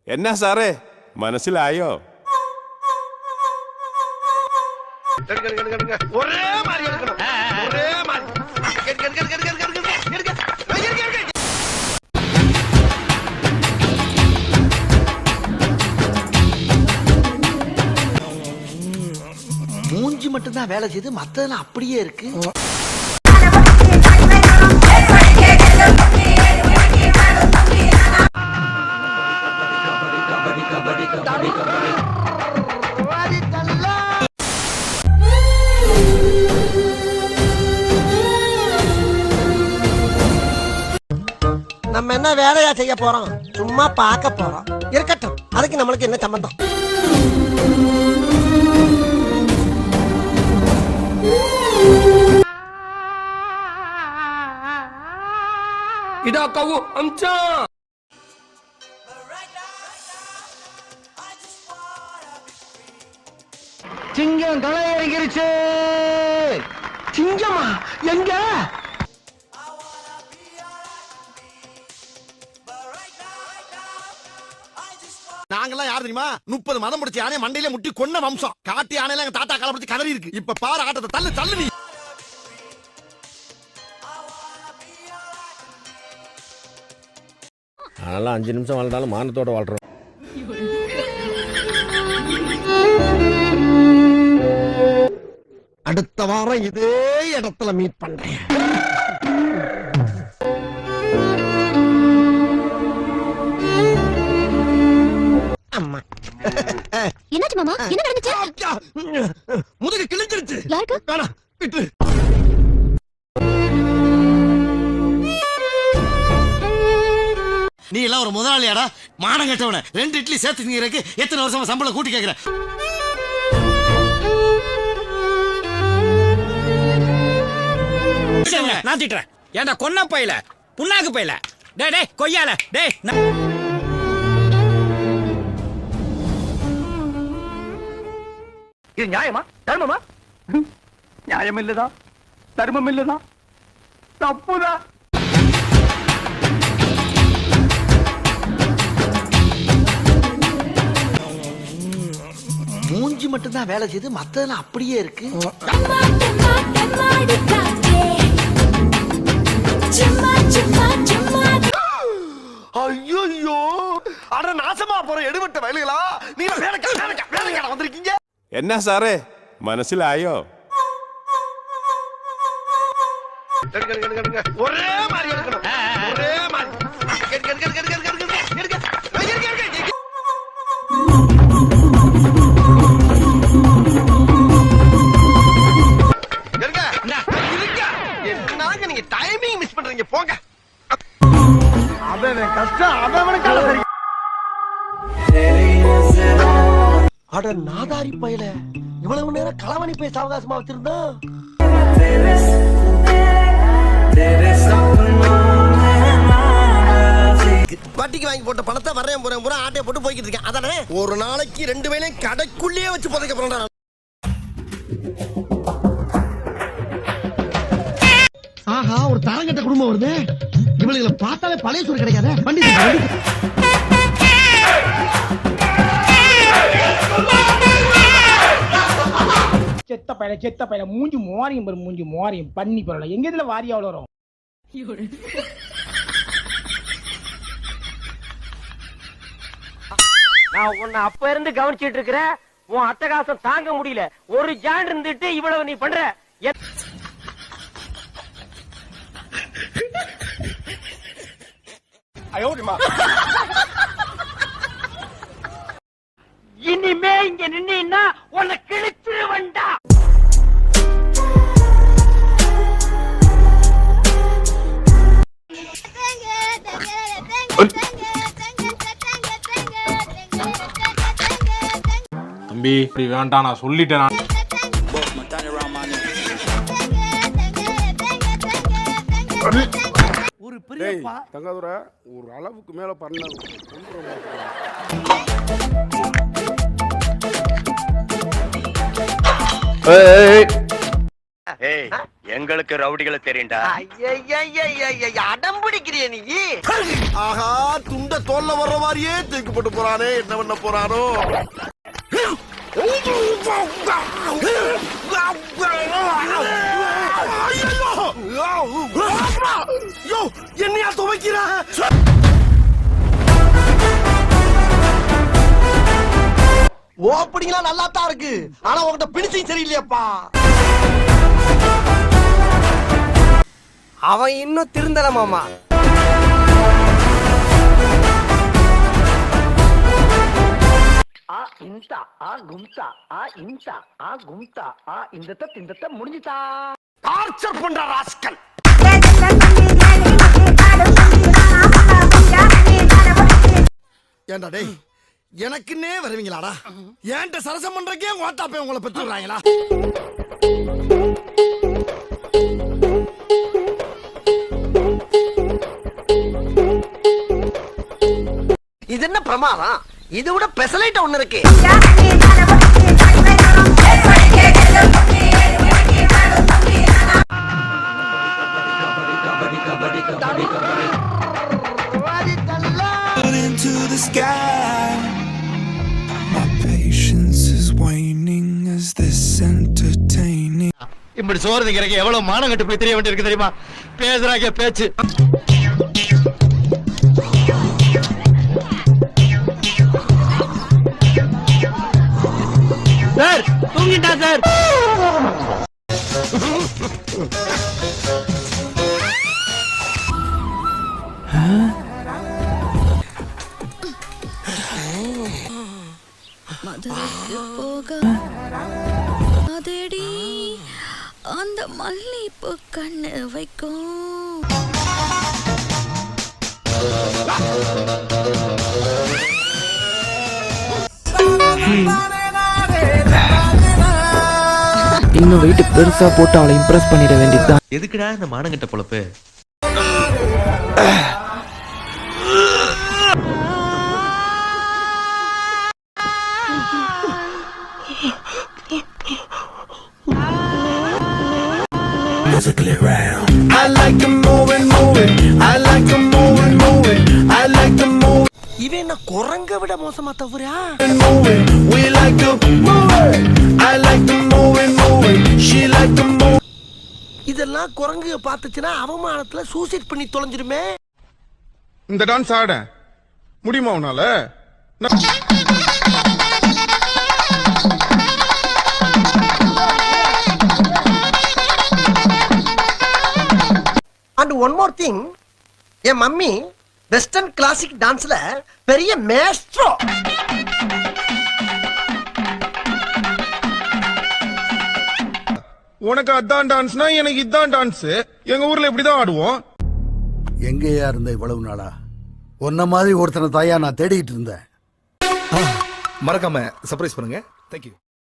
എന്നാ സാറേ മനസ്സിലായോ? மூஞ்சி மட்டும் தான் வேலை செய்து மத்ததெல்லாம் அப்படியே இருக்கு. நம்ம என்ன வேலையா செய்ய போறோம்? சும்மா பார்க்க போறோம். இருக்கட்டும், அதுக்கு நம்மளுக்கு என்ன சம்பந்தம்? இதா கவு அம்சா சிங்கம் களை இறங்கிருச்சு. சிங்கமா எங்க? நாங்கெல்லாம் யார் தெரியுமா? 30 மதம் முடிச்ச யானையை மண்டையில முட்டி கொன்ன வம்சம். காட்டு யானையில எங்க தாத்தா காலப்படி கதறி இருக்கு. இப்ப பாரு ஆட்டத்தை, தள்ளு தள்ளு நீ. அதெல்லாம் 5 நிமிஷம் வாழ்ந்தாலும் மானத்தோட வாழ்றோம். அடுத்த வாரம் இதே இடத்துல மீட் பண்றேன். அம்மா என்னாச்சு மாமா? என்ன நடந்துச்சு? முதுகு கிழிஞ்சிருச்சு. யாருக்கு? வேணா விட்டு. நீ எல்லாம் ஒரு முதலாளியாடா? மானம் கட்டவன 2 இட்லி சேர்த்து திங்கிறதுக்கு எத்தனை வருஷமா சம்பளம் கூட்டி கேட்கிற? நான் திட்டுறேன். ஏன்டா கொன்ன பையில புண்ணாக்கு பையில டே டே கொய்யால டே. இது நியாயமா தர்மமா? நியாயம் இல்லதா, தர்மம் இல்லதா, தப்புதான். மூஞ்சி மட்டும் தான் வேலை செய்து மத்ததெல்லாம் அப்படியே இருக்கு. ஐயோ, அட நாசமா போற எடுபட்ட வயலுகளா, நீ வேலைக்கார வந்திருக்கீங்க. എന്നാ സാറേ മനസ്സിലായോ? ஒரே மாதிரி எடுக்கணும், ஒரே மாதிரி. என்னங்க நீங்க டைமிங் மிஸ் பண்றீங்க, போங்க. அவன் கஷ்டம் அவனுக்கால தெரியும். அட நாதாரி பயல, இவ்வளவு நேரம் களவணி பேச அவகாசமா வச்சிருந்தா. வட்டிக்கு வாங்கி போட்ட பணத்தை வரையும் போறேன் பூரா ஆட்டையை போட்டு போய்கிட்டு இருக்கேன். அதானே ஒரு நாளைக்கு 2 வேளையும் கடைக்குள்ளேயே வச்சு புதைக்க போறேன். ஆஹா, ஒரு தரங்கட்ட குடும்பம் வருது. இவளுகளை பார்த்தாலே பழைய சோறு கிடைக்காத. வண்டி செத்த பையல மூஞ்சி மோரியும் பாரு, மூஞ்சி மோரியும் பண்ணி பரவாயில்ல. எங்க இதுல வாரி அவ்வளோ வரும்? நான் உன்னை அப்ப இருந்து கவனிச்சிட்டு இருக்கிறேன். உன் அட்டகாசம் தாங்க முடியல. ஒரு ஜான் இருந்துட்டு இவ்வளவு நீ பண்ற. இனிமே இங்க நின்னா உன்னை கிழிச்சு வந்தா. தம்பி இப்படி வேண்டாம், நான் சொல்லிட்டேன். ஒரு பெரிய தங்காதுரை ஒரு அளவுக்கு மேல பண்ண. டேய் எங்களுக்கு ரவுடிகளை தெரியும்டா. அடம் பிடிக்கிறிய நீ. ஆஹா துண்ட தோல்ல வர்ற மாதிரியே தூக்கி போட்டு போறானே, என்ன பண்ண போறானோ? என்னையா துவைக்கிற? ஓப்பனிங்களா நல்லா தான் இருக்கு, ஆனா உன்கிட்ட பிடிச்சும் சரியில்லையாப்பா. அவன் இன்னும் திருந்தல மாமா. ஆ இன்தா ஆ கும்தா ஆ இன்தா ஆ கும்தா ஆ இந்த முடிஞ்சுதா. டார்ச்சர் பண்ற ராஸ்கல். ஏண்டா டேய், எனக்குன்னே வருவீங்களாடா? ஏன்ட்ட சரசம் பண்றக்கே ஓட்டாப்பே உங்களை பெற்றுறாங்களா? இது என்ன பிரமாதம்? இது விட பெசலைட் ஒண்ணு இருக்கு. Into the sky, my patience is waning. Is this entertaining? இப்படி சோறு திங்கிறக்கு எவ்வளவு மானம் கட்டு போய் தெரிய வேண்டியிருக்கு தெரியுமா? பேசுறாங்க பேச்சு. சார் தூங்கிட்டா சார். மதுரைக்கு போக அதடி அந்த மல்லிப்பூ கண்ணு வைக்கும். இன்னும் வெயிட் பெருசா போட்டு அவளை இம்ப்ரெஸ் பண்ணிட வேண்டியதுதான். எதுக்குடா இந்த மானங்கட்ட பொழப்பு? Musically round. I like to move and move it. I like to move and move it. I like to move இவன் என்ன குரங்க விட மோசமா தவறா? and move it. We like to move it. I like to move and move it. She like to move. இதெல்லாம் குரங்கு பார்த்துச்சுன்னா அவமானத்துல suicide பண்ணி தொலைஞ்சிருமே. இந்த டான்ஸ் ஆட முடியுமா உன்னால? அண்ட் ஒன் மோர் திங், என் மம்மி வெஸ்டர்ன் கிளாசிக் டான்ஸ்ல பெரிய மேஸ்ட்ரோ. உனக்கு அதான் டான்ஸ்னா எனக்கு இதான் டான்ஸ். எங்க ஊர்ல இப்படிதான் ஆடுவோம். எங்கேயா இருந்த இவ்வளவு நாளா? உன்ன மாதிரி ஒருத்தனை தாயா நான் தேடிட்டு இருந்தேன். மறக்காம சர்ப்ரைஸ் பண்ணுங்க. தேங்க்யூ.